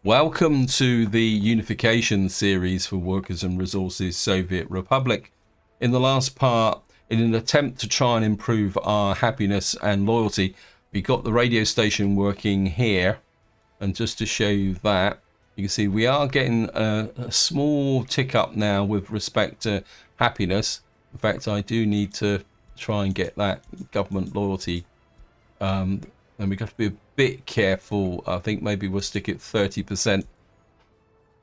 Welcome to the Unification series for Workers and Resources Soviet Republic. In the last part, in an attempt to try and improve our happiness and loyalty, we got the radio station working here. And just to show you that, you can see we are getting a small tick up now with respect to happiness. In fact, I do need to try and get that government loyalty. And we've got to be a bit careful. I think maybe we'll stick it 30%.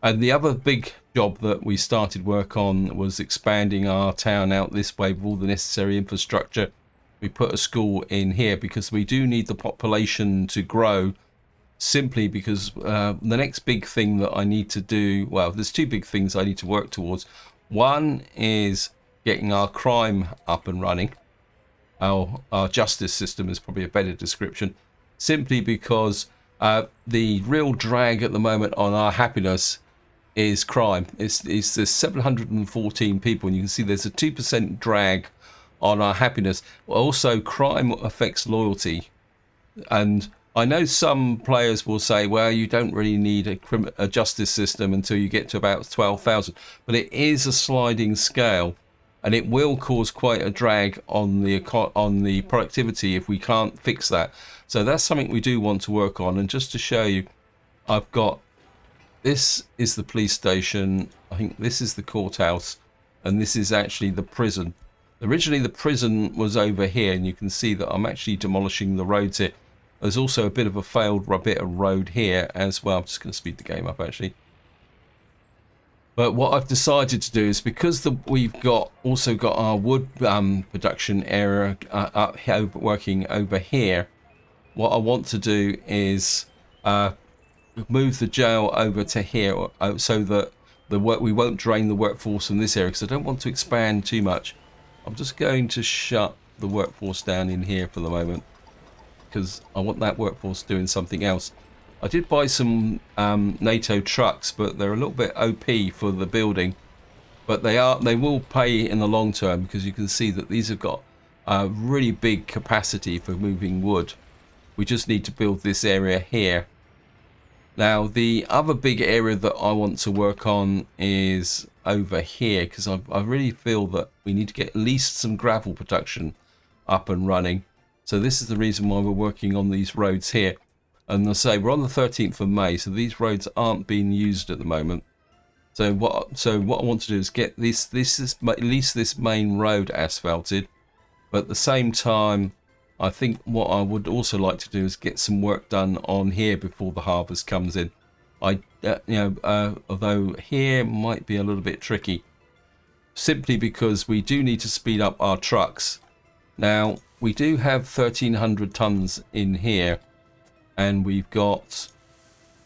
And the other big job that we started work on was expanding our town out this way with all the necessary infrastructure. We put a school in here because we do need the population to grow, simply because the next big thing that I need to do, well, there's two big things I need to work towards. One is getting our crime up and running. Our justice system is probably a better description, simply because the real drag at the moment on our happiness is crime. It's there's 714 people, and you can see there's a 2% drag on our happiness. Also, crime affects loyalty, and I know some players will say, well, you don't really need a justice system until you get to about 12,000, but it is a sliding scale. And it will cause quite a drag on the productivity if we can't fix that. So that's something we do want to work on. And just to show you, I've got, this is the police station. I think this is the courthouse. And this is actually the prison. Originally the prison was over here. And you can see that I'm actually demolishing the roads here. There's also a bit of a failed bit of road here as well. I'm just going to speed the game up actually. But what I've decided to do is, because we've also got our wood production area working over here, what I want to do is move the jail over to here so that we won't drain the workforce from this area, because I don't want to expand too much. I'm just going to shut the workforce down in here for the moment, because I want that workforce doing something else. I did buy some NATO trucks, but they're a little bit OP for the building. But they will pay in the long term, because you can see that these have got a really big capacity for moving wood. We just need to build this area here. Now, the other big area that I want to work on is over here, because I really feel that we need to get at least some gravel production up and running. So this is the reason why we're working on these roads here. And I say we're on the 13th of May, so these roads aren't being used at the moment. So what I want to do is get at least this main road asphalted. But at the same time, I think what I would also like to do is get some work done on here before the harvest comes in. Although here might be a little bit tricky, simply because we do need to speed up our trucks. Now we do have 1,300 tons in here. And we've got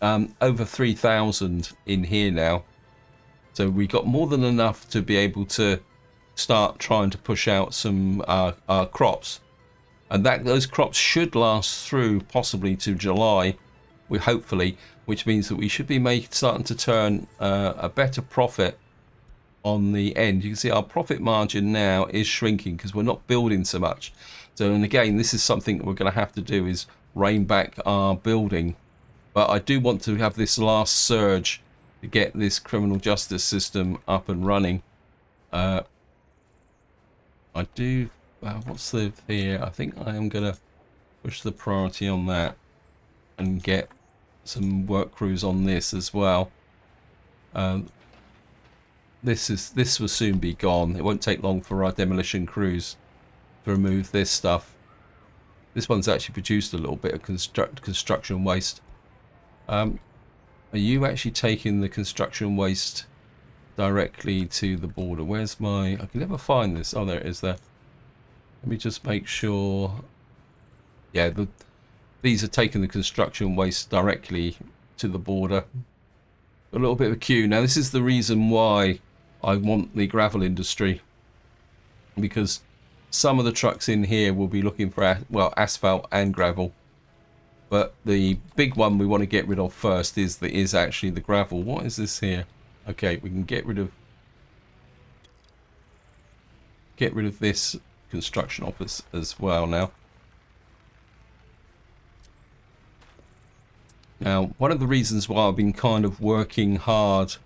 over 3,000 in here now. So we got more than enough to be able to start trying to push out some crops. And those crops should last through possibly to July, hopefully, which means that we should be starting to turn a better profit on the end. You can see our profit margin now is shrinking because we're not building so much. So, and again, this is something that we're going to have to do, is rein back our building. But I do want to have this last surge to get this criminal justice system up and running. I do what's the here? I think I am gonna push the priority on that and get some work crews on this as well. This will soon be gone. It won't take long for our demolition crews to remove this stuff. This one's actually produced a little bit of construction waste. Are you actually taking the construction waste directly to the border? Where's my... I can never find this. Oh, there it is there. Let me just make sure. Yeah, these are taking the construction waste directly to the border. A little bit of a queue. Now, this is the reason why I want the gravel industry, because some of the trucks in here will be looking for, well, asphalt and gravel. But the big one we want to get rid of first is actually the gravel. What is this here? Okay, we can get rid of this construction office as well now. Now, one of the reasons why I've been kind of working hard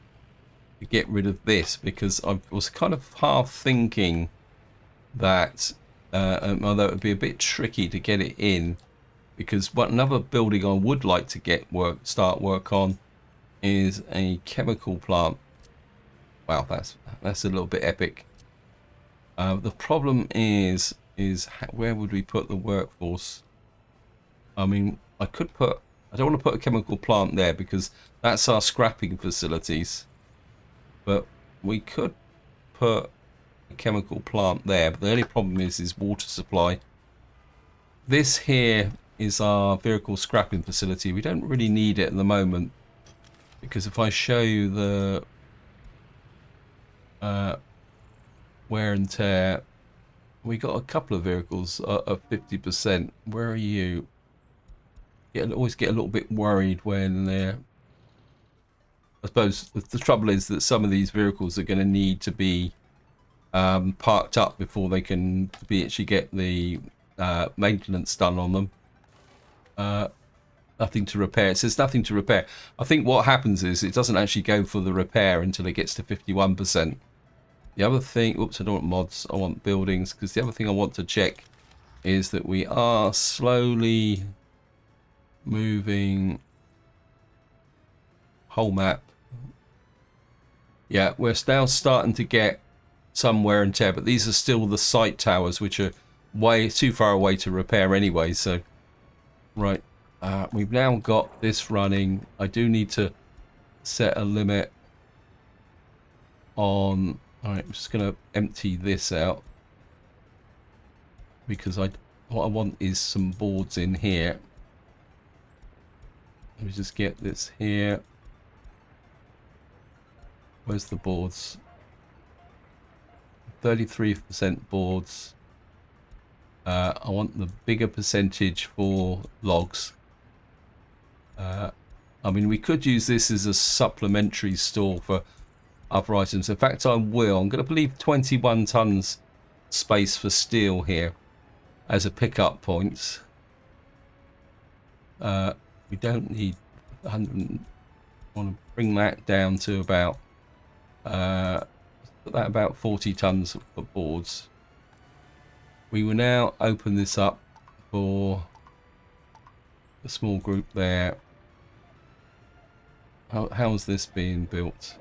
to get rid of this, because I was kind of half thinking that although it would be a bit tricky to get it in, because what another building I would like to start work on is a chemical plant. Wow, that's a little bit epic. The problem is where would we put the workforce? I mean, I don't want to put a chemical plant there because that's our scrapping facilities. But we could put a chemical plant there. But the only problem is water supply. This here is our vehicle scrapping facility. We don't really need it at the moment because if I show you the wear and tear, we got a couple of vehicles of 50%. Where are you? Always get a little bit worried when they're... I suppose the trouble is that some of these vehicles are going to need to be parked up before they can actually get the maintenance done on them. Nothing to repair. It says nothing to repair. I think what happens is it doesn't actually go for the repair until it gets to 51%. The other thing, oops, I don't want mods, I want buildings, because the other thing I want to check is that we are slowly moving whole map. Yeah, we're now starting to get some wear and tear, but these are still the site towers, which are way too far away to repair anyway. So, right, we've now got this running. I do need to set a limit on... Alright, I'm just going to empty this out because what I want is some boards in here. Let me just get this here. Where's the boards? 33% boards. I want the bigger percentage for logs. I mean, we could use this as a supplementary store for other items. In fact, I will. I'm going to leave 21 tons space for steel here as a pickup point. We don't need 100. I want to bring that down to about about 40 tons of boards. We will now open this up for the small group there. How's this being built?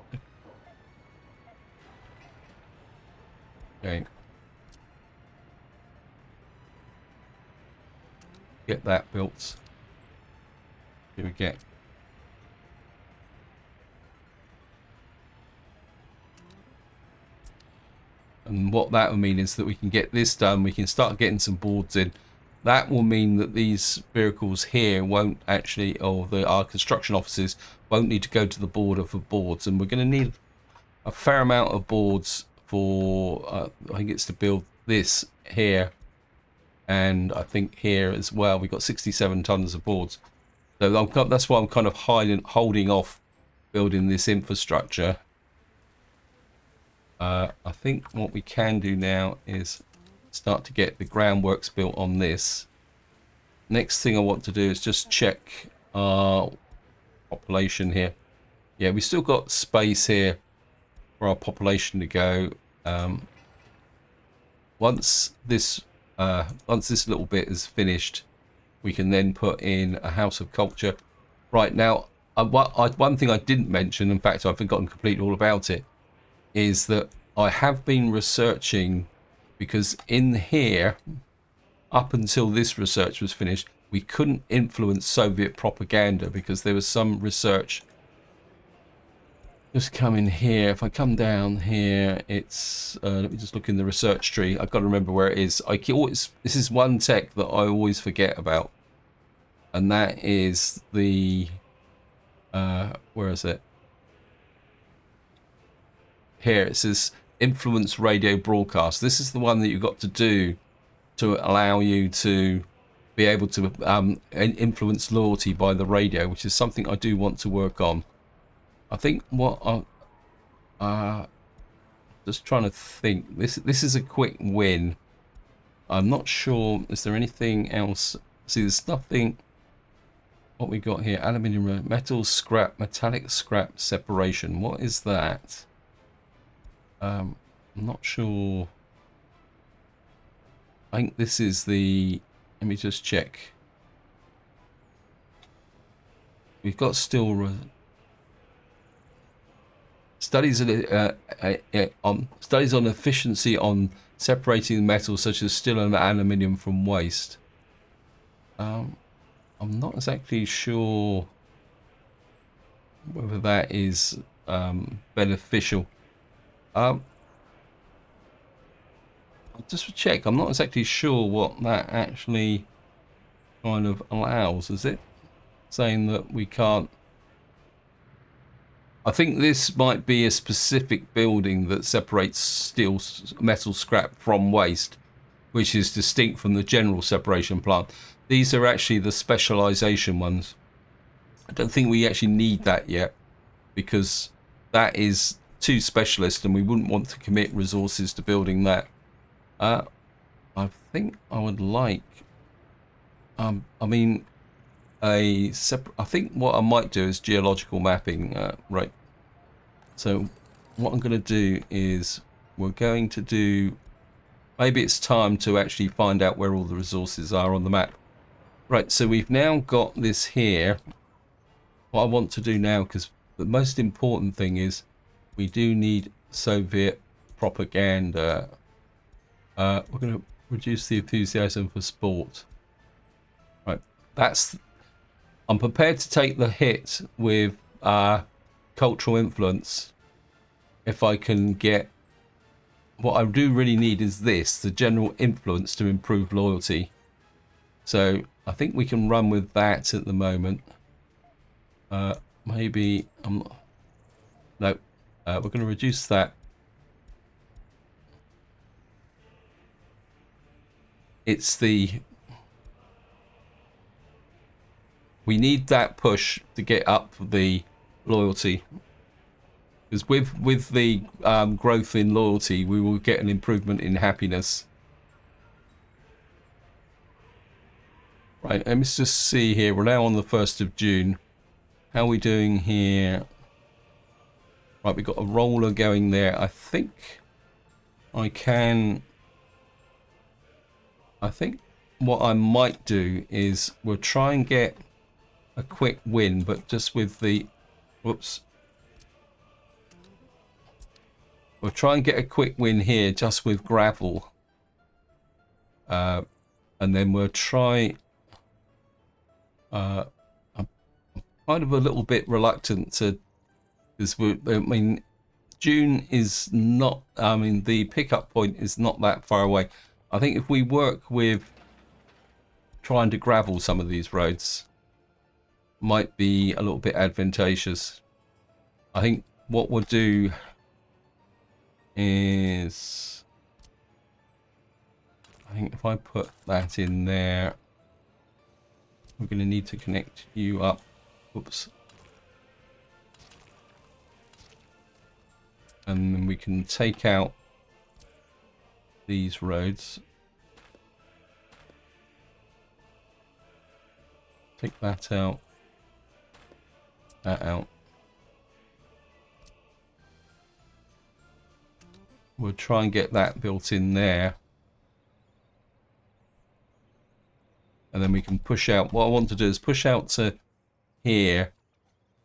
Okay. Get that built. Here we get. And what that will mean is that we can get this done. We can start getting some boards in. That will mean that these vehicles here won't actually, or our construction offices won't need to go to the border for boards. And we're going to need a fair amount of boards for, I think it's to build this here. And I think here as well, we've got 67 tons of boards. So that's why I'm kind of holding off building this infrastructure. I think what we can do now is start to get the groundworks built on this. Next thing I want to do is just check our population here. Yeah, we still got space here for our population to go. Once this little bit is finished, we can then put in a house of culture. Right now, one thing I didn't mention, in fact I've forgotten completely all about it, is that I have been researching, because in here, up until this research was finished, we couldn't influence Soviet propaganda because there was some research. Just come in here. If I come down here, it's let me just look in the research tree. I've got to remember where it is. This is one tech that I always forget about, and that is the where is it? Here it says influence radio broadcast. This is the one that you've got to do to allow you to be able to influence loyalty by the radio, which is something I do want to work on. I think what I'm just trying to think. This is a quick win. I'm not sure. Is there anything else? See, there's nothing. what we got here? Aluminium, metal scrap, metallic scrap separation. What is that? I'm not sure. I think this is the, let me just check. We've got still studies on efficiency on separating metals such as steel and aluminium from waste. I'm not exactly sure whether that is beneficial. Just to check, I'm not exactly sure what that actually kind of allows. Is it saying that we can't? I think this might be a specific building that separates steel metal scrap from waste, which is distinct from the general separation plant. These are actually the specialization ones. I don't think we actually need that yet, because that is too specialist and we wouldn't want to commit resources to building that. I think I would like, I mean, I think what I might do is geological mapping, right? So what I'm going to do is we're going to do, maybe it's time to actually find out where all the resources are on the map. Right, so we've now got this here. What I want to do now, because the most important thing is we do need Soviet propaganda. We're going to reduce the enthusiasm for sport. Right, I'm prepared to take the hit with cultural influence if I can get, what I do really need is this, the general influence to improve loyalty. So I think we can run with that at the moment. Maybe no, we're going to reduce that. It's the, we need that push to get up the loyalty, because with the growth in loyalty we will get an improvement in happiness. Right, let me just see here. We're now on the 1st of June. How are we doing here? Right, we've got a roller going there. I think what I might do is we'll try and get a quick win, but just with the, whoops. We'll try and get a quick win here just with gravel. And then we'll try, I'm kind of a little bit reluctant to, because I mean, June is not, I mean, the pickup point is not that far away. I think if we work with trying to gravel some of these roads, might be a little bit advantageous. I think what we'll do is, I think if I put that in there, we're going to need to connect you up. Oops. And then we can take out these roads. Take that out. That out. We'll try and get that built in there. And then we can push out. What I want to do is push out to here.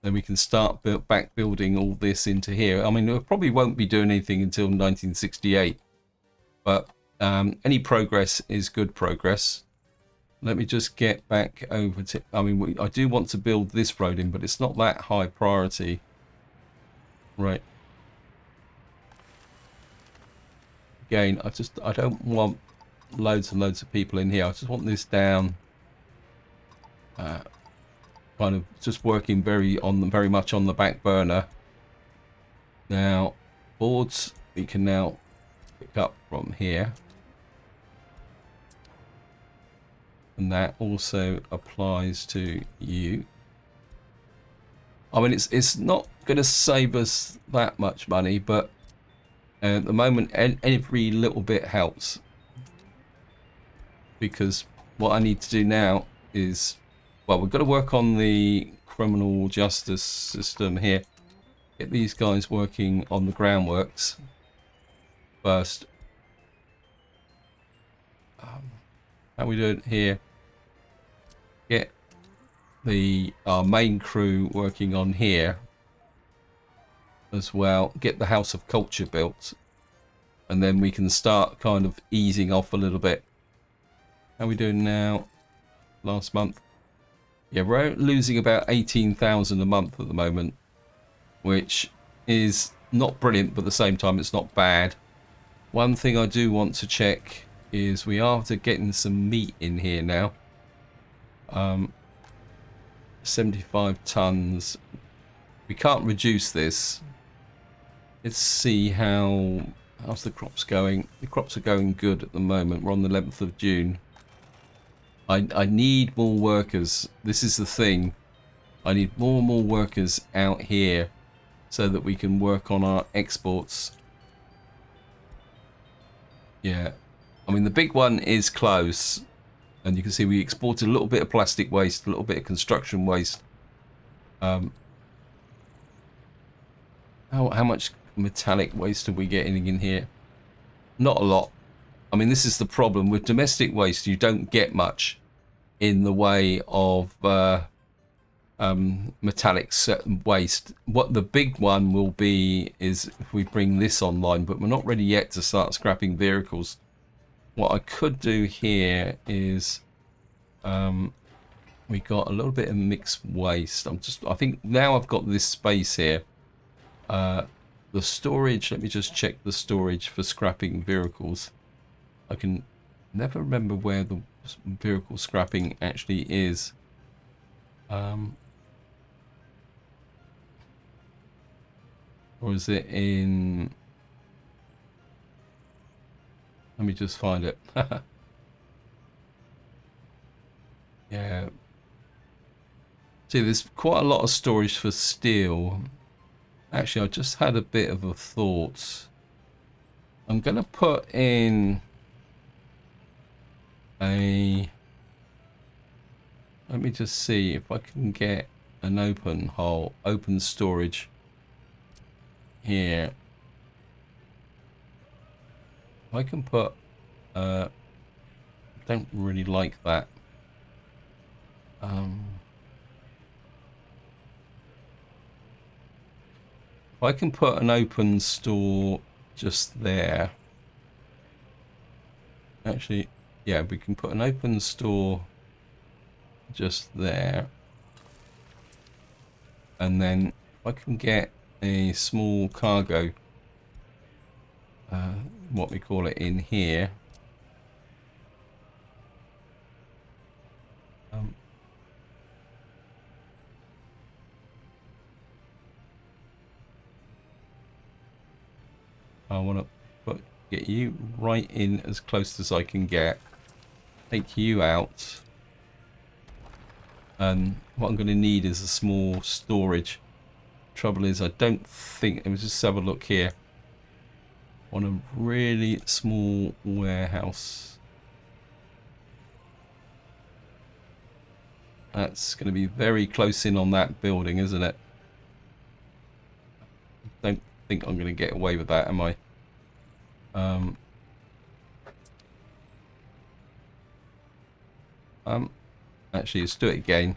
Then we can start back building all this into here. I mean, we probably won't be doing anything until 1968. But any progress is good progress. Let me just get back over to, I mean, I do want to build this road in, but it's not that high priority. Right. Again, I don't want loads and loads of people in here. I just want this down, kind of just working very much on the back burner. Now, boards we can now pick up from here. And that also applies to you. I mean, it's not going to save us that much money, but at the moment, every little bit helps. Because what I need to do now is Well, we've got to work on the criminal justice system here. Get these guys working on the groundworks first. How we do it here? Get our main crew working on here as well. Get the House of Culture built, and then we can start kind of easing off a little bit. How we doing now? Last month, yeah, we're losing about 18,000 a month at the moment, which is not brilliant, but at the same time it's not bad. One thing I do want to check is we are getting some meat in here now. 75 tons. We can't reduce this. Let's see how's the crops going. The crops are going good at the moment. We're on the 11th of June. I need more workers. This is the thing. I need more and more workers out here so that we can work on our exports. Yeah. I mean, the big one is close. And you can see we exported a little bit of plastic waste, a little bit of construction waste. How much metallic waste are we getting in here? Not a lot. I mean, this is the problem. With domestic waste, you don't get much in the way of metallic waste. What the big one will be is if we bring this online, but we're not ready yet to start scrapping vehicles. What I could do here is we got a little bit of mixed waste. I think now I've got this space here. The storage, let me just check the storage for scrapping vehicles. I can never remember where the vehicle scrapping actually is. Or is it in... Let me just find it. Yeah. See, there's quite a lot of storage for steel. Actually, I just had a bit of a thought. I'm going to put in a... Let me just see if I can get an open storage here. I can put... don't really like that. If I can put an open store just there. Actually, yeah, we can put an open store just there. And then if I can get a small cargo, what we call it, in here. I want to get you right in as close as I can get. Take you out. And what I'm going to need is a small storage. Trouble is, I don't think... Let me just have a look here. I want a really small warehouse. That's going to be very close in on that building, isn't it? Don't think I'm going to get away with that, am I? Actually, let's do it again.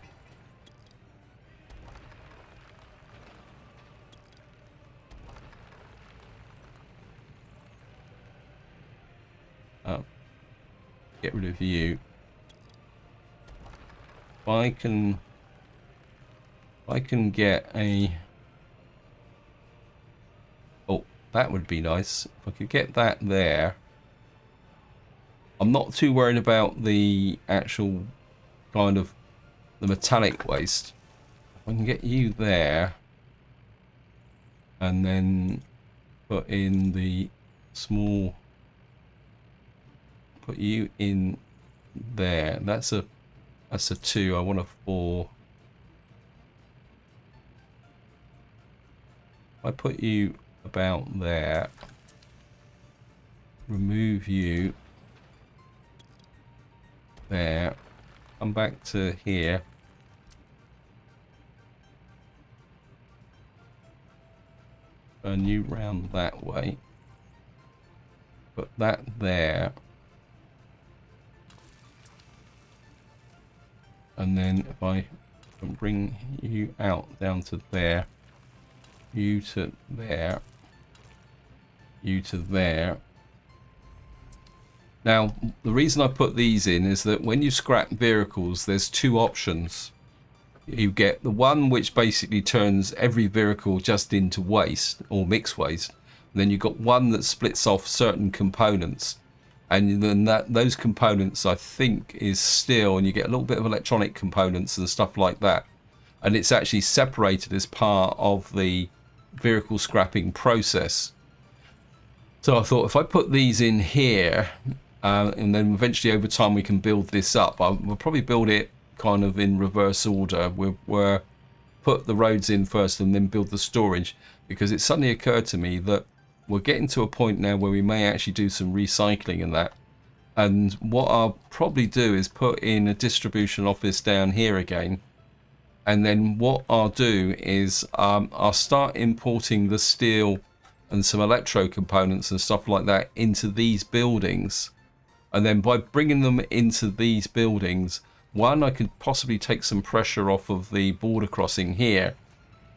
Get rid of you. If I can get a... Oh, that would be nice. If I could get that there. I'm not too worried about the actual kind of the metallic waste. If I can get you there and then put in the small... Put you in there. That's a 2. I want a 4. I put you about there. Remove you there. Come back to here. turn you round that way. Put that there. And then if I can bring you out down to there, you to there, you to there. Now, the reason I put these in is that when you scrap vehicles, there's two options. You get the one which basically turns every vehicle just into waste or mixed waste. And then you've got one that splits off certain components. And then those components, I think, is steel, and you get a little bit of electronic components and stuff like that. And it's actually separated as part of the vehicle scrapping process. So I thought if I put these in here, and then eventually over time we can build this up. We'll probably build it kind of in reverse order. We'll put the roads in first and then build the storage, because it suddenly occurred to me that we're getting to a point now where we may actually do some recycling in that. And what I'll probably do is put in a distribution office down here again. And then what I'll do is I'll start importing the steel and some electro components and stuff like that into these buildings. And then by bringing them into these buildings, one, I could possibly take some pressure off of the border crossing here.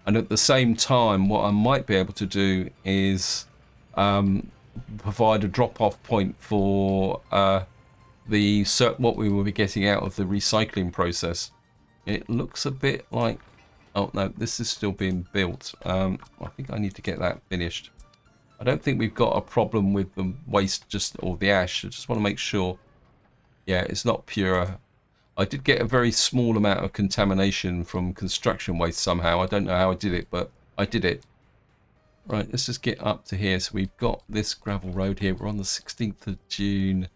And at the same time, what I might be able to do is provide a drop-off point for what we will be getting out of the recycling process. It looks a bit like... Oh, no, this is still being built. I think I need to get that finished. I don't think we've got a problem with the waste or the ash. I just want to make sure. Yeah, it's not pure. I did get a very small amount of contamination from construction waste somehow. I don't know how I did it, but I did it. Right, let's just get up to here. So we've got this gravel road here. We're on the 16th of June.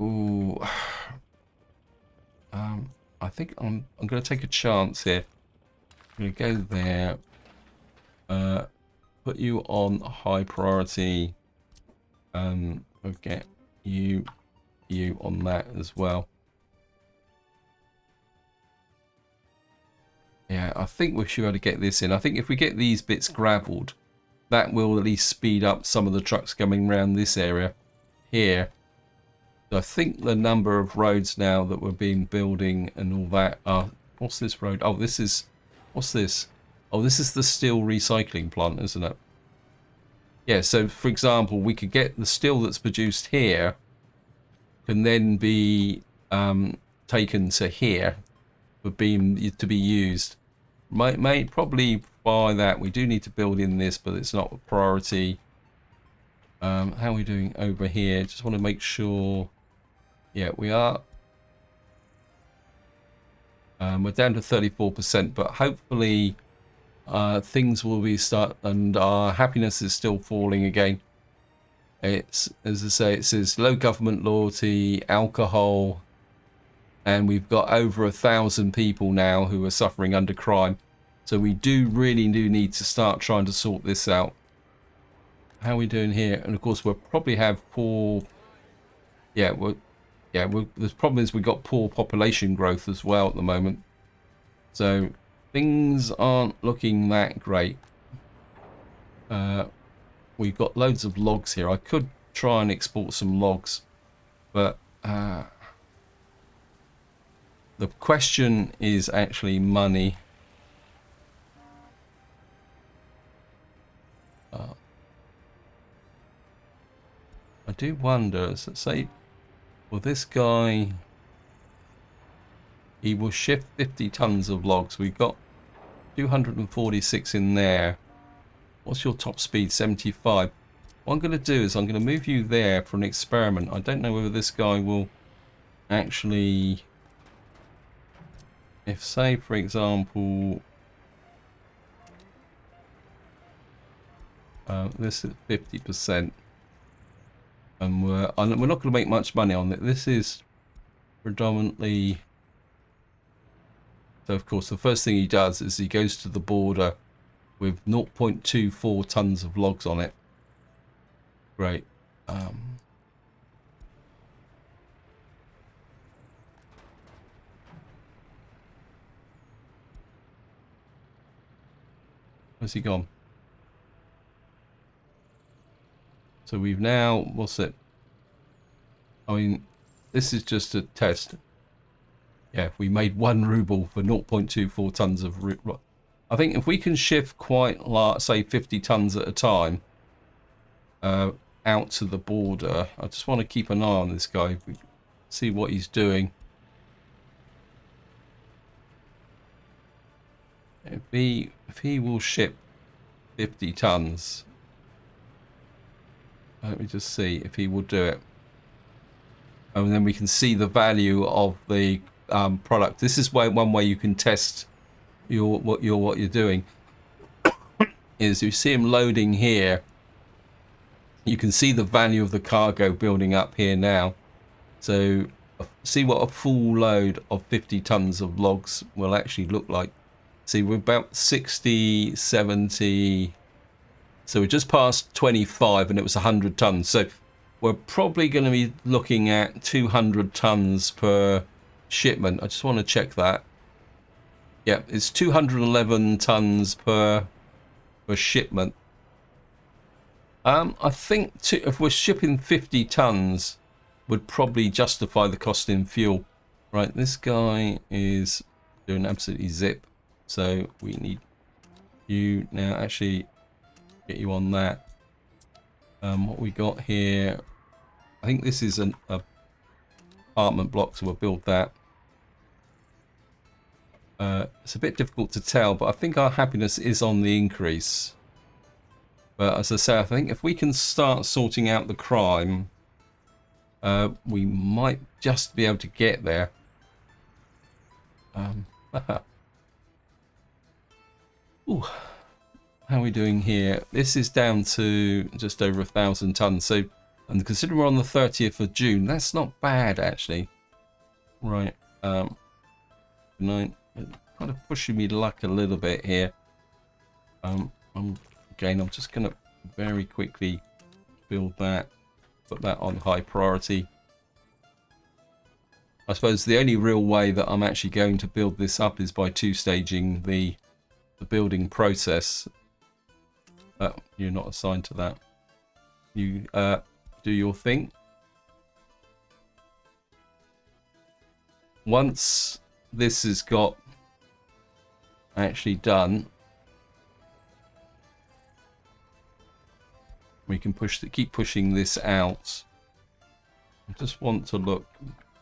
Ooh. I think I'm going to take a chance here. I'm going to go there. Put you on high priority. We'll get you on that as well. Yeah, I think we should be able to get this in. I think if we get these bits gravelled, that will at least speed up some of the trucks coming around this area here. So I think the number of roads now that we're building and all that are... What's this road? Oh, this is... What's this? Oh, this is the steel recycling plant, isn't it? Yeah, so for example, we could get the steel that's produced here can then be taken to here for to be used. Might probably buy that. We do need to build in this, but it's not a priority. How are we doing over here? Just want to make sure. Yeah, we are. We're down to 34%, but hopefully things will be and our happiness is still falling again. It's, as I say, it says low government loyalty, alcohol, and we've got over 1,000 people now who are suffering under crime. So we really do need to start trying to sort this out. How are we doing here? And of course we'll probably have poor... Yeah, the problem is we've got poor population growth as well at the moment. So things aren't looking that great. We've got loads of logs here. I could try and export some logs, but the question is actually money. I do wonder, so say, well, this guy, he will shift 50 tons of logs. We've got 246 in there. What's your top speed? 75. What I'm going to do is I'm going to move you there for an experiment. I don't know whether this guy will actually... If, say, for example, this is 50%, and we're not going to make much money on it. This is predominantly... So, of course, the first thing he does is he goes to the border with 0.24 tons of logs on it. Great. Where's he gone? So we've now, what's it? I mean, this is just a test. Yeah, we made 1 ruble for 0.24 tons of root. I think if we can shift quite large, say 50 tons at a time, out to the border. I just want to keep an eye on this guy, see what he's doing. If he will ship 50 tons, let me just see if he will do it. And then we can see the value of the product. This is one way you can test what you're doing. Is you see him loading here. You can see the value of the cargo building up here now. So see what a full load of 50 tons of logs will actually look like. See, we're about 60, 70. So we're just past 25 and it was 100 tons. So we're probably going to be looking at 200 tons per shipment. I just want to check that. Yeah, it's 211 tons per shipment. I think if we're shipping 50 tons, would probably justify the cost in fuel. Right, this guy is doing absolutely zip. So we need you now actually get you on that. What we got here, I think this is an apartment block, so we'll build that. It's a bit difficult to tell, but I think our happiness is on the increase. But as I say, I think if we can start sorting out the crime, we might just be able to get there. Ooh, how are we doing here? This is down to just over 1,000 tons. So, and considering we're on the 30th of June, that's not bad actually. Right. Kind of pushing me luck a little bit here. Again, I'm just gonna very quickly build that, put that on high priority. I suppose the only real way that I'm actually going to build this up is by two-staging the building process. You're not assigned to that. You do your thing. Once this has got actually done, we can keep pushing this out. I just want to look,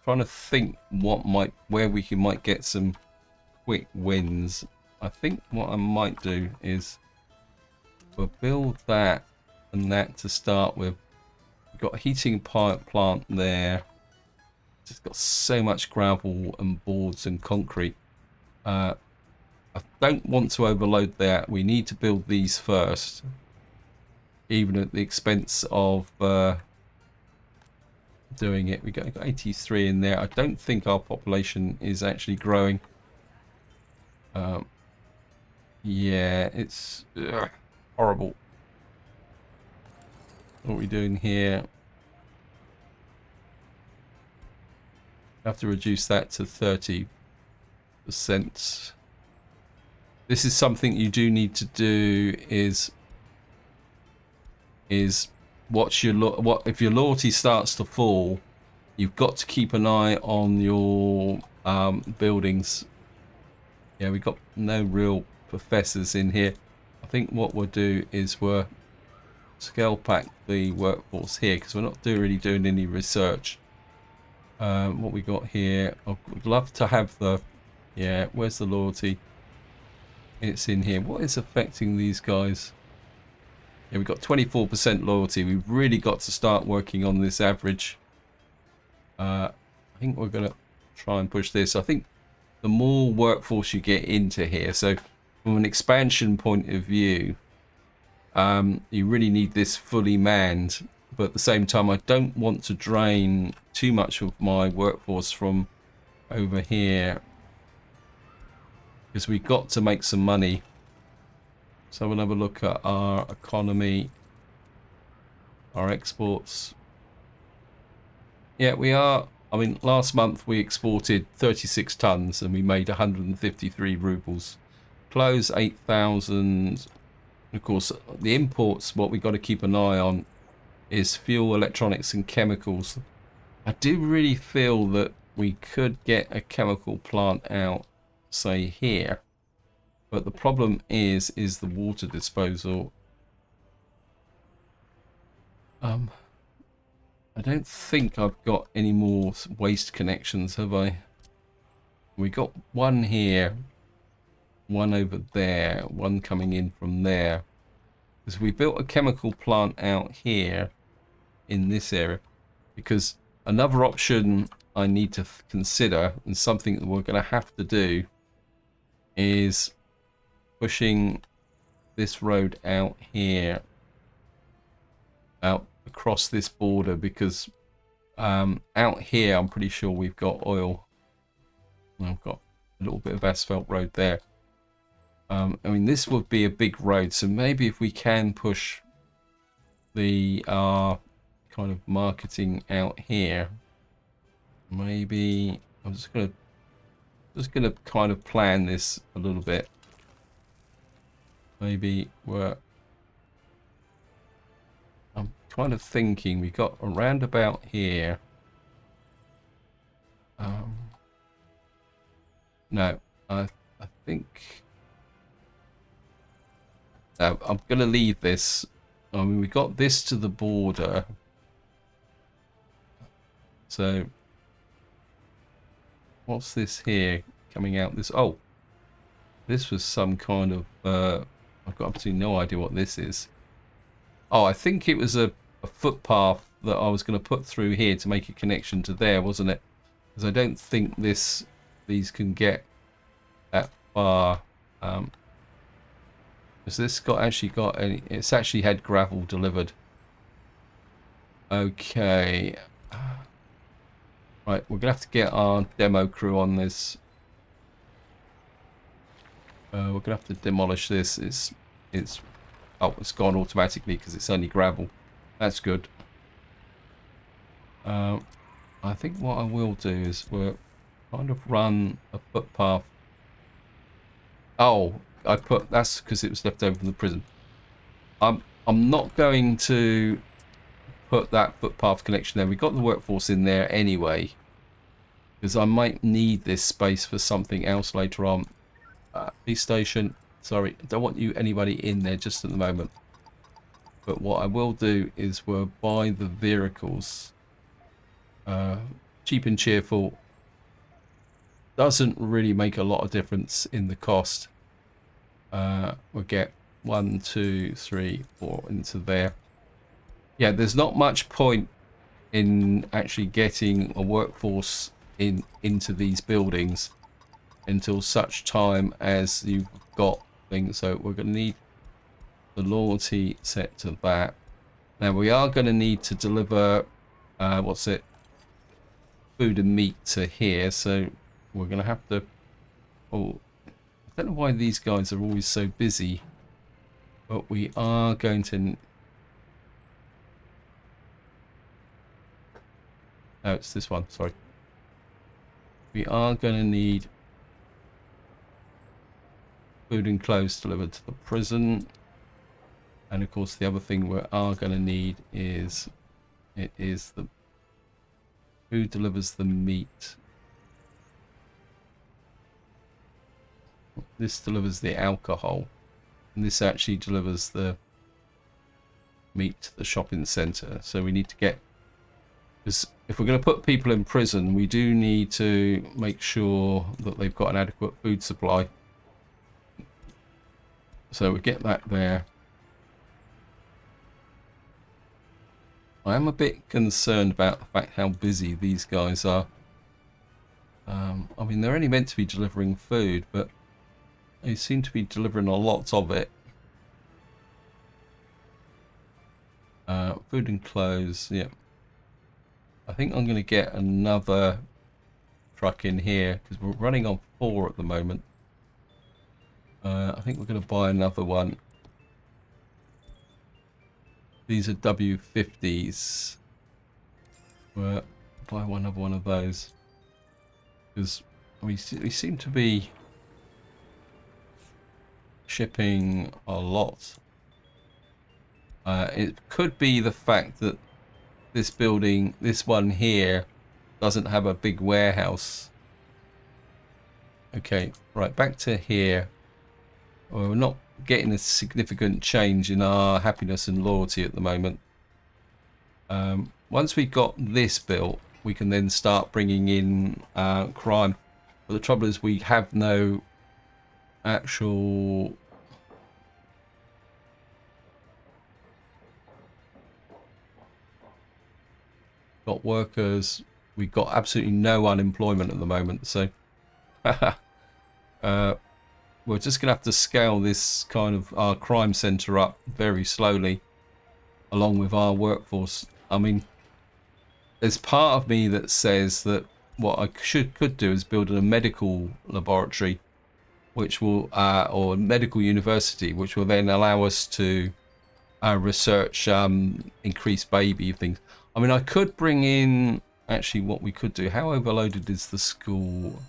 trying to think where we might get some quick wins. I think what I might do is we'll build that and that to start with. We've got a heating plant there. It's got so much gravel and boards and concrete. I don't want to overload that. We need to build these first, even at the expense of doing it. We got 83 in there. I don't think our population is actually growing. Yeah, it's horrible. What are we doing here? Have to reduce that to 30%. This is something you do need to do is watch if your loyalty starts to fall, you've got to keep an eye on your buildings. Yeah, we've got no real professors in here. I think what we'll do is we'll scale back the workforce here because we're not really doing any research. What we got here, I'd love to have the, yeah, where's the loyalty? It's in here. What is affecting these guys? Yeah, we've got 24% loyalty. We've really got to start working on this average. I think we're going to try and push this. I think the more workforce you get into here, so from an expansion point of view, you really need this fully manned. But at the same time, I don't want to drain too much of my workforce from over here, because we've got to make some money. So we'll have a look at our economy, our exports. Yeah, we are. I mean, last month we exported 36 tons and we made 153 rubles. Close 8,000. Of course, the imports, what we got to keep an eye on is fuel, electronics and chemicals. I do really feel that we could get a chemical plant out, say here, but the problem is the water disposal. I don't think I've got any more waste connections, have I? We got one here, one over there, one coming in from there. Because we built a chemical plant out here in this area. Because another option I need to consider, and something that we're going to have to do, is pushing this road out here, out across this border, because out here I'm pretty sure we've got oil. I've got a little bit of asphalt road there. I mean, this would be a big road, so maybe if we can push the kind of marketing out here, maybe I'm just gonna kind of plan this a little bit. Maybe I'm kind of thinking we got a roundabout here. No, I think I'm going to leave this. I mean, we got this to the border. So, what's this here coming out? Oh, this was some kind of... I've got absolutely no idea what this is. Oh, I think it was a footpath that I was going to put through here to make a connection to there, wasn't it? Because I don't think these can get that far. Has this actually got any? It's actually had gravel delivered. Okay. Right, we're gonna have to get our demo crew on this. We're gonna have to demolish this. It's gone automatically because it's only gravel. That's good. I think what I will do is we'll kind of run a footpath. Oh, that's because it was left over from the prison. I'm not going to put that footpath connection there. We got the workforce in there anyway, because I might need this space for something else later on. Police station. Sorry, I don't want anybody in there just at the moment. But what I will do is we'll buy the vehicles. Cheap and cheerful. Doesn't really make a lot of difference in the cost. We'll get 1, 2, 3, 4 into there. Yeah, there's not much point in actually getting a workforce into these buildings until such time as you've got things. So we're going to need the loyalty set to that. Now we are going to need to deliver food and meat to here, so we're going to have to... Oh, I don't know why these guys are always so busy, but we are going to... No, it's this one, sorry. We are going to need food and clothes delivered to the prison. And of course the other thing we are going to need is who delivers the meat. This delivers the alcohol, and this actually delivers the meat to the shopping centre. So we need to get, because if we're going to put people in prison, we do need to make sure that they've got an adequate food supply. So we get that there. I am a bit concerned about the fact how busy these guys are. I mean, they're only meant to be delivering food, but they seem to be delivering a lot of it. Food and clothes, yeah. I think I'm going to get another truck in here because we're running on 4 at the moment. I think we're going to buy another one. These are W50s. We'll buy another one of those because we seem to be shipping a lot. It could be the fact that this building, this one here, doesn't have a big warehouse. Okay, right, back to here. Well, we're not getting a significant change in our happiness and loyalty at the moment. Once we've got this built, we can then start bringing in crime. But the trouble is we have no actual... got workers. We've got absolutely no unemployment at the moment, so we're just gonna have to scale this kind of our crime center up very slowly along with our workforce. I mean, there's part of me that says that what I could do is build a medical laboratory, which will or a medical university, which will then allow us to research increased baby things. I mean, I could bring in, actually what we could do, how overloaded is the school?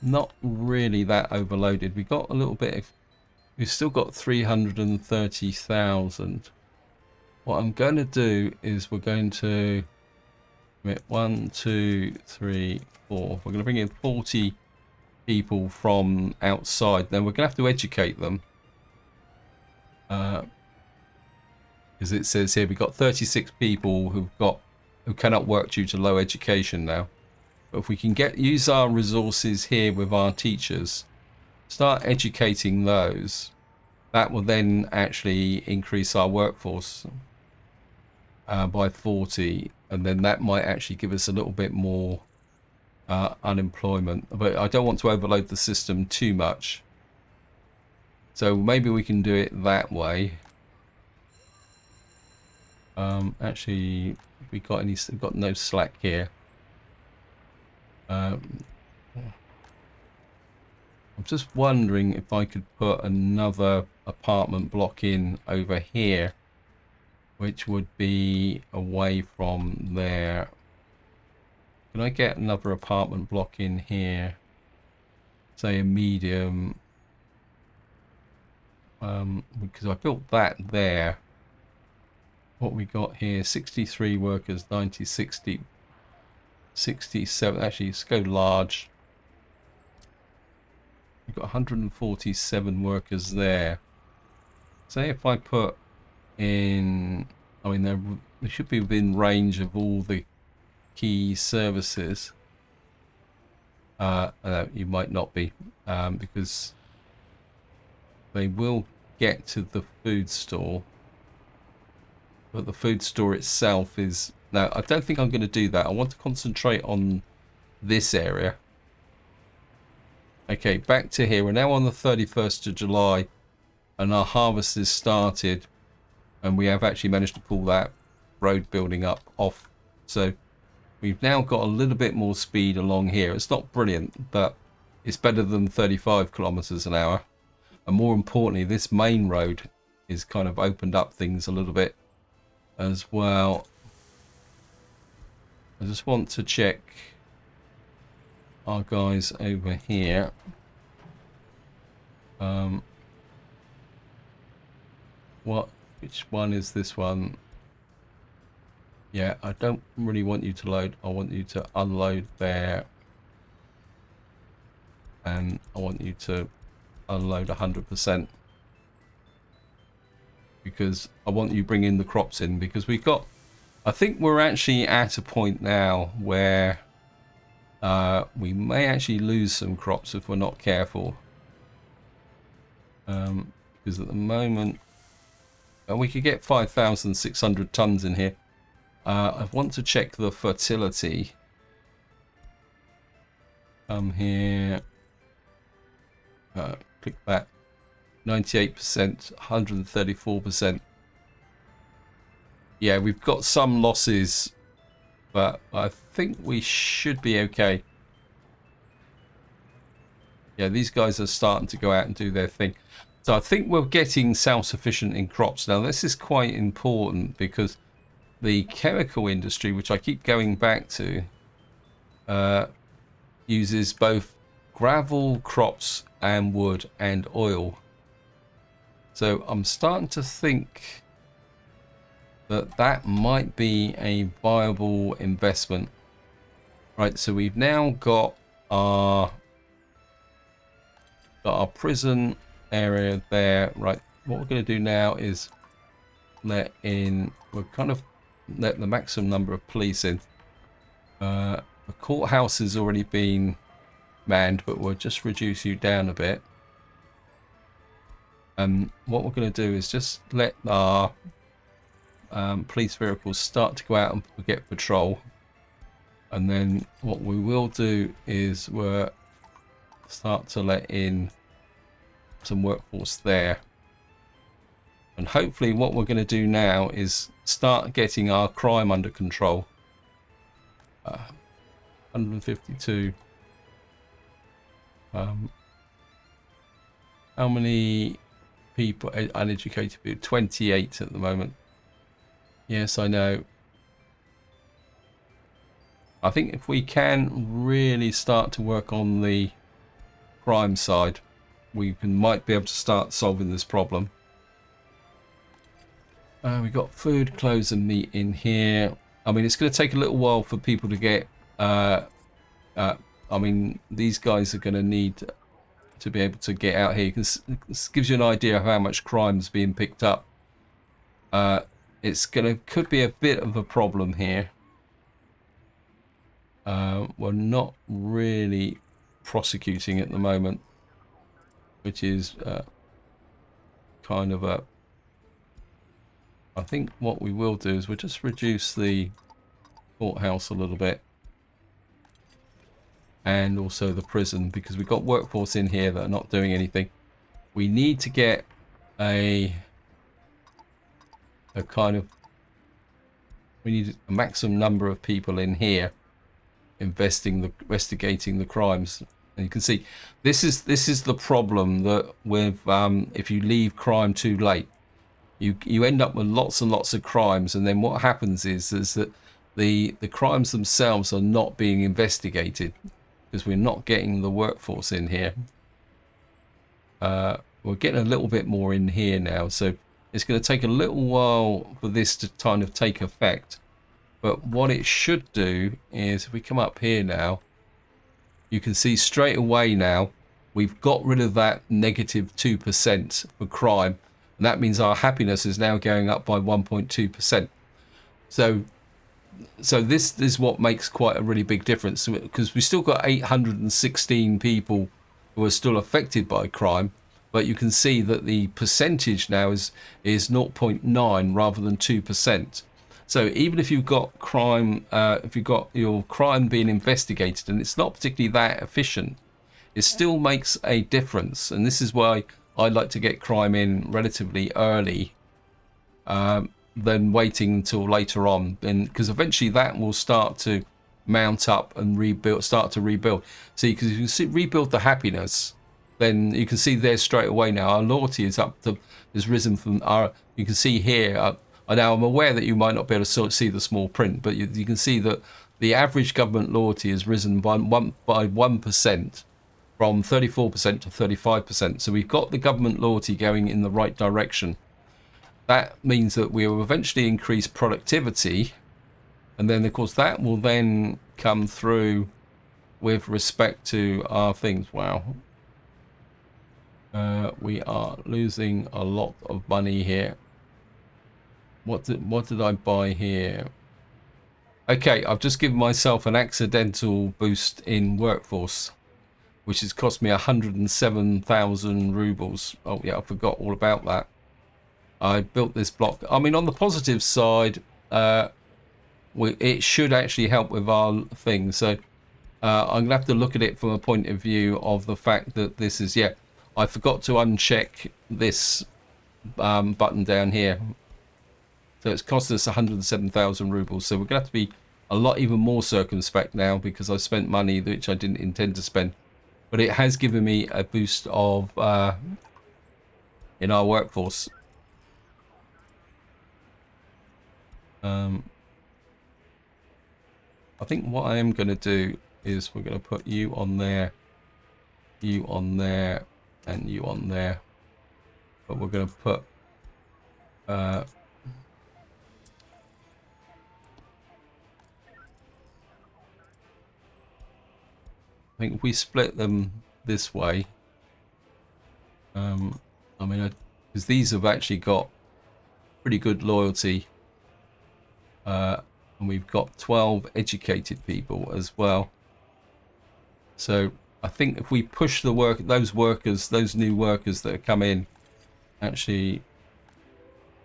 Not really that overloaded. We got a little bit of, we've still got 330,000. What I'm going to do is we're going to, 1, 2, 3, 4. We're going to bring in 40 people from outside. Then we're going to have to educate them. Because it says here we've got 36 people who cannot work due to low education now. But if we can use our resources here with our teachers, start educating those, that will then actually increase our workforce by 40, and then that might actually give us a little bit more unemployment. But I don't want to overload the system too much, so maybe we can do it that way. Actually, we got any? We've got no slack here. I'm just wondering if I could put another apartment block in over here, which would be away from there. Can I get another apartment block in here? Say a medium. Because I built that there. What we got here, 63 workers, 90, 60, 67. Actually, let's go large. We've got 147 workers there. Say if I put in, I mean, they should be within range of all the key services. You might not be, because they will get to the food store. But the food store itself is... No, I don't think I'm going to do that. I want to concentrate on this area. Okay, back to here. We're now on the 31st of July. And our harvest has started. And we have actually managed to pull that road building up off. So we've now got a little bit more speed along here. It's not brilliant, but it's better than 35 kilometers an hour. And more importantly, this main road is kind of opened up things a little bit as well. I just want to check our guys over here. Which one is this one? Yeah, I don't really want you to load. I want you to unload there. And I want you to unload 100%. Because I want you bringing the crops in, because we've got, I think we're actually at a point now where we may actually lose some crops if we're not careful. Because at the moment, we could get 5,600 tons in here. I want to check the fertility. Come here. Click that. 98%, 134%. Yeah, we've got some losses, but I think we should be okay. Yeah, these guys are starting to go out and do their thing. So I think we're getting self-sufficient in crops. Now, this is quite important because the chemical industry, which I keep going back to, uses both gravel, crops, and wood and oil. So I'm starting to think that might be a viable investment. Right, so we've now got our prison area there. Right, what we're going to do now is let in, we're kind of let the maximum number of police in. The courthouse has already been manned, but we'll just reduce you down a bit. And what we're going to do is just let our police vehicles start to go out and get patrol. And then what we will do is we'll start to let in some workforce there. And hopefully what we're going to do now is start getting our crime under control. 152. How many people, uneducated people? 28 at the moment. Yes, I know. I think if we can really start to work on the crime side, we might be able to start solving this problem. We've got food, clothes and meat in here. I mean, it's going to take a little while for people to get... I mean, these guys are going to need to be able to get out here. This gives you an idea of how much crime's being picked up. It's could be a bit of a problem here. We're not really prosecuting at the moment, which is kind of a... I think what we will do is we'll just reduce the courthouse a little bit, and also the prison, because we've got workforce in here that are not doing anything. We need to get a kind of... we need a maximum number of people in here investigating the crimes. And you can see this is the problem that with if you leave crime too late, you end up with lots and lots of crimes, and then what happens is that the crimes themselves are not being investigated because we're not getting the workforce in here. We're getting a little bit more in here now, so it's going to take a little while for this to kind of take effect. But what it should do is, if we come up here now, you can see straight away now we've got rid of that negative 2% for crime, and that means our happiness is now going up by 1.2%. So this is what makes quite a really big difference, because we still got 816 people who are still affected by crime, but you can see that the percentage now is 0.9 rather than 2%. So even if you've got crime, if you've got your crime being investigated and it's not particularly that efficient, it still makes a difference. And this is why I like to get crime in relatively early, than waiting until later on, and because eventually that will start to mount up and start to rebuild. See, because you can see rebuild the happiness, then you can see there straight away now our loyalty is risen from our. You can see here. Now I'm aware that you might not be able to see the small print, but you can see that the average government loyalty has risen by 1%, from 34% to 35%. So we've got the government loyalty going in the right direction. That means that we will eventually increase productivity, and then of course that will then come through with respect to our things. Wow. We are losing a lot of money here. What did I buy here? Okay, I've just given myself an accidental boost in workforce, which has cost me 107,000 rubles. Oh yeah, I forgot all about that. I built this block. I mean, on the positive side, it should actually help with our thing. So I'm gonna have to look at it from a point of view of the fact that this is, yeah, I forgot to uncheck this button down here. So it's cost us 107,000 rubles. So we're going to have to be a lot even more circumspect now, because I spent money which I didn't intend to spend. But it has given me a boost of in our workforce. I think what I am going to do is we're going to put you on there, you on there, and you on there. But we're going to put think if we split them this way, I mean, because these have actually got pretty good loyalty, and we've got 12 educated people as well. So I think if we push the those new workers that have come in, actually,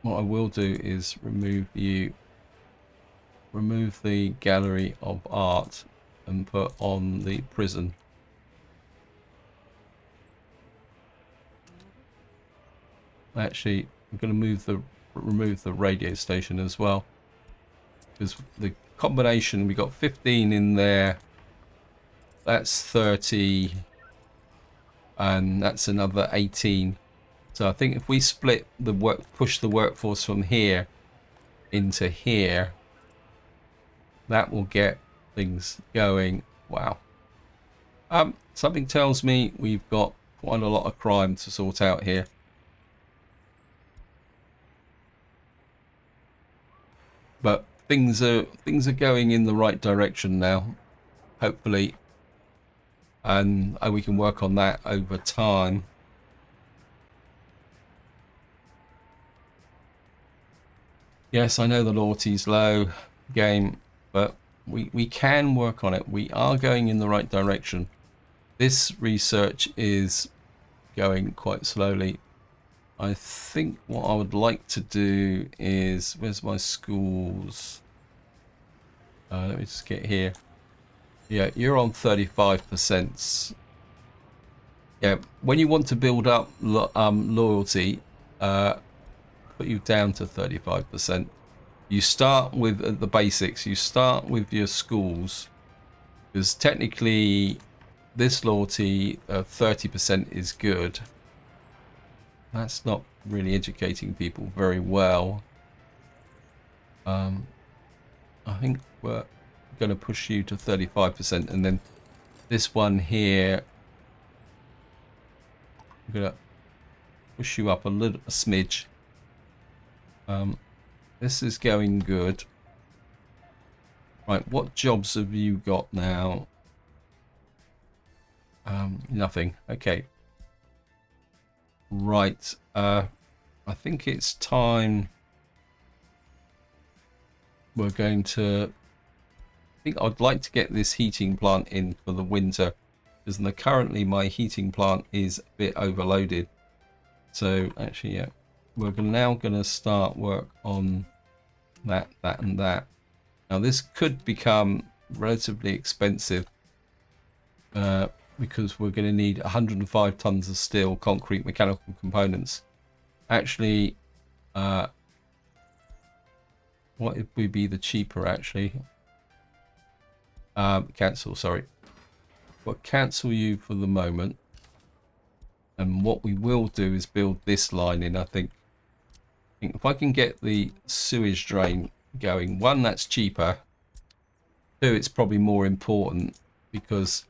what I will do is remove the gallery of art and put on the prison. Actually, I'm going to remove the radio station as well, because the combination, we got 15 in there, that's 30, and that's another 18. So I think if we split push the workforce from here into here, that will get things going. Wow. Something tells me we've got quite a lot of crime to sort out here. But things are going in the right direction now, hopefully, and we can work on that over time. Yes, I know the loyalty's low game, but we can work on it. We are going in the right direction. This research is going quite slowly. I think what I would like to do is, where's my schools? Let me just get here. Yeah, you're on 35%. Yeah, when you want to build up loyalty, put you down to 35%. You start with the basics. You start with your schools, because technically this loyalty 30% is good. That's not really educating people very well. I think we're going to push you to 35%, and then this one here, I'm going to push you up a smidge. This is going good. Right, what jobs have you got now? Nothing. Okay. Right. I think it's time. We're going to. I think I'd like to get this heating plant in for the winter, because currently my heating plant is a bit overloaded. So actually, yeah, we're now going to start work on that, and that. Now this could become relatively expensive, because we're going to need 105 tons of steel, concrete, mechanical components. Actually, what would be the cheaper, actually? Cancel, sorry. We'll cancel you for the moment. And what we will do is build this line in, I think. If I can get the sewage drain going, one, that's cheaper. Two, it's probably more important, because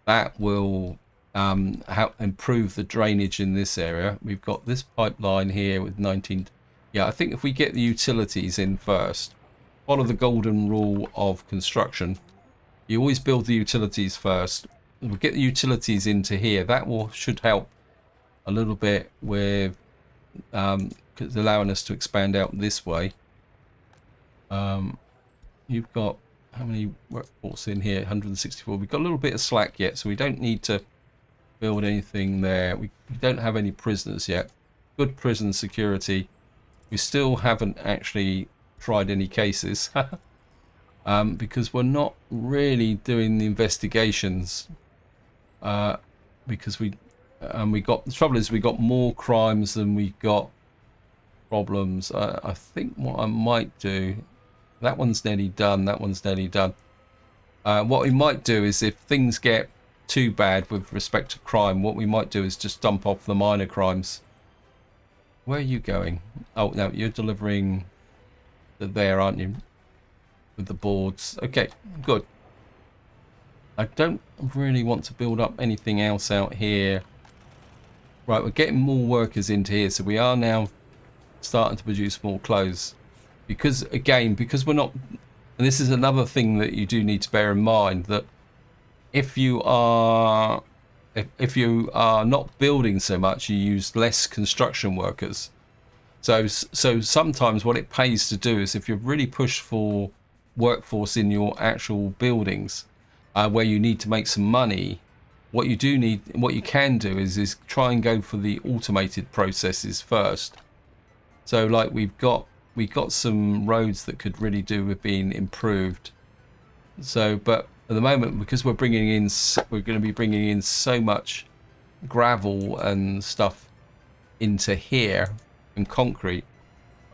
that will help improve the drainage in this area. We've got this pipeline here with 19. Yeah, I think if we get the utilities in first, follow the golden rule of construction. You always build the utilities first. We'll get the utilities into here. That should help a little bit with allowing us to expand out this way. You've got how many workforce in here? 164. We've got a little bit of slack yet, so we don't need to build anything there. We don't have any prisoners yet. Good prison security. We still haven't actually tried any cases because we're not really doing the investigations, because we got, the trouble is we got more crimes than we got problems. I think what I might do, that one's nearly done, that one's nearly done. What we might do is, if things get too bad with respect to crime, what we might do is just dump off the minor crimes. Where are you going? Oh, no, you're delivering there, aren't you? With the boards. Okay, good. I don't really want to build up anything else out here. Right, we're getting more workers into here, so we are now starting to produce more clothes. Because, again, because we're not... And this is another thing that you do need to bear in mind, that if you are if you are not building so much, you use less construction workers. So sometimes what it pays to do is, if you're really pushed for workforce in your actual buildings, where you need to make some money, what you can do is try and go for the automated processes first. So like we've got some roads that could really do with being improved. So, but at the moment, because we're going to be bringing in so much gravel and stuff into here and concrete,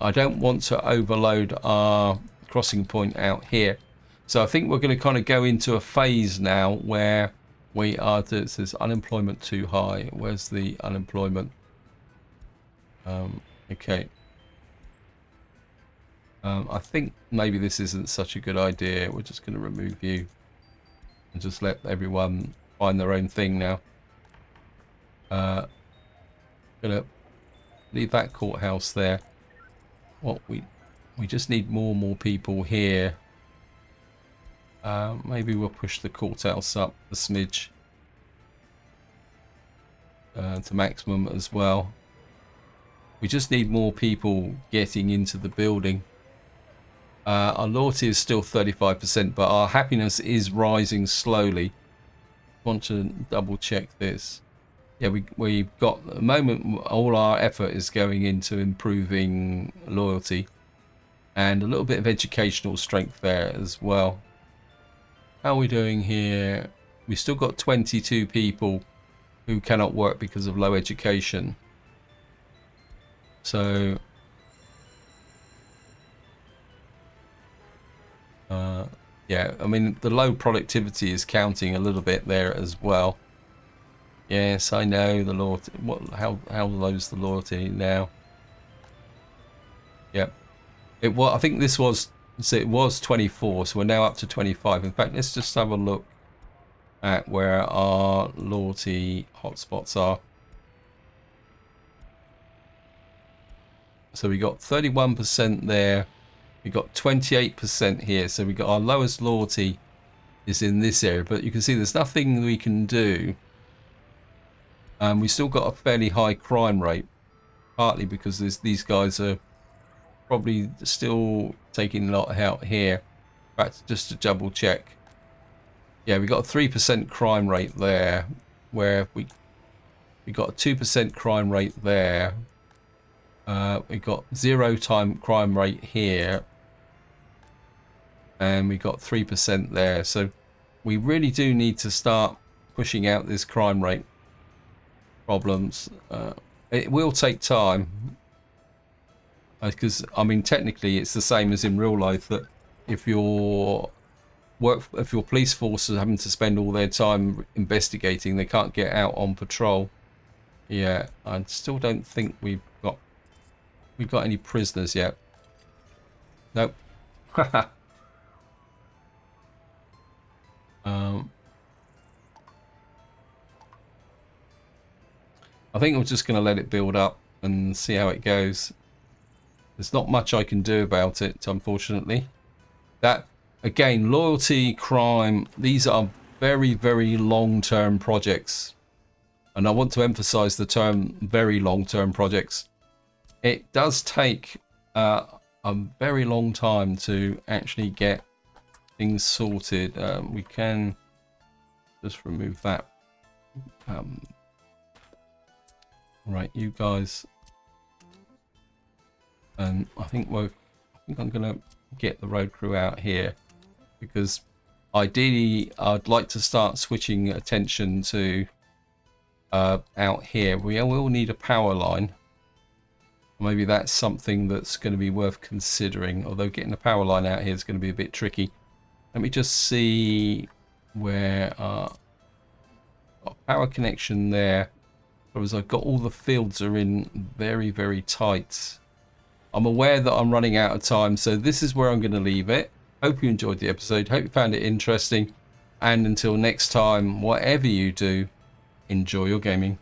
I don't want to overload our crossing point out here. So I think we're going to kind of go into a phase now where we are. It says unemployment too high. Where's the unemployment? Okay. I think maybe this isn't such a good idea. We're just going to remove you and just let everyone find their own thing now. Gonna leave that courthouse there. What we just need more people here. Maybe we'll push the courthouse up a smidge to maximum as well. We just need more people getting into the building. Our loyalty is still 35%, but our happiness is rising slowly. Want to double check this. Yeah, we've got, at the moment, all our effort is going into improving loyalty and a little bit of educational strength there as well. How are we doing here? We've still got 22 people who cannot work because of low education. So yeah, I mean, the low productivity is counting a little bit there as well. Yes, I know the loyalty. How low's the loyalty now? Yep. I think this was, so it was 24, so we're now up to 25. In fact, let's just have a look at where our loyalty hotspots are. So we got 31% there. We got 28% here. So we got our lowest loyalty is in this area, but you can see there's nothing we can do. We still got a fairly high crime rate, partly because these guys are probably still taking a lot out here. In fact, just to double check, yeah, we got a 3% crime rate there, where we got a 2% crime rate there. We got 0 crime rate here, and we got 3% there. So we really do need to start pushing out this crime rate problems. It will take time, because I mean, technically it's the same as in real life, that if your police force is having to spend all their time investigating, they can't get out on patrol. Yeah, I still don't think we've got any prisoners yet. Nope. I think I'm just going to let it build up and see how it goes. There's not much I can do about it, unfortunately. That, again, loyalty, crime, these are very, very long-term projects. And I want to emphasize the term very long-term projects. It does take a very long time to actually get things sorted. We can just remove that. Right, you guys. And I think I'm gonna get the road crew out here, because ideally I'd like to start switching attention to out here. We will need a power line. Maybe that's something that's going to be worth considering, although getting a power line out here is going to be a bit tricky. Let me just see where our power connection there. Whereas I've got all the fields are in very, very tight. I'm aware that I'm running out of time, so this is where I'm going to leave it. Hope you enjoyed the episode. Hope you found it interesting. And until next time, whatever you do, enjoy your gaming.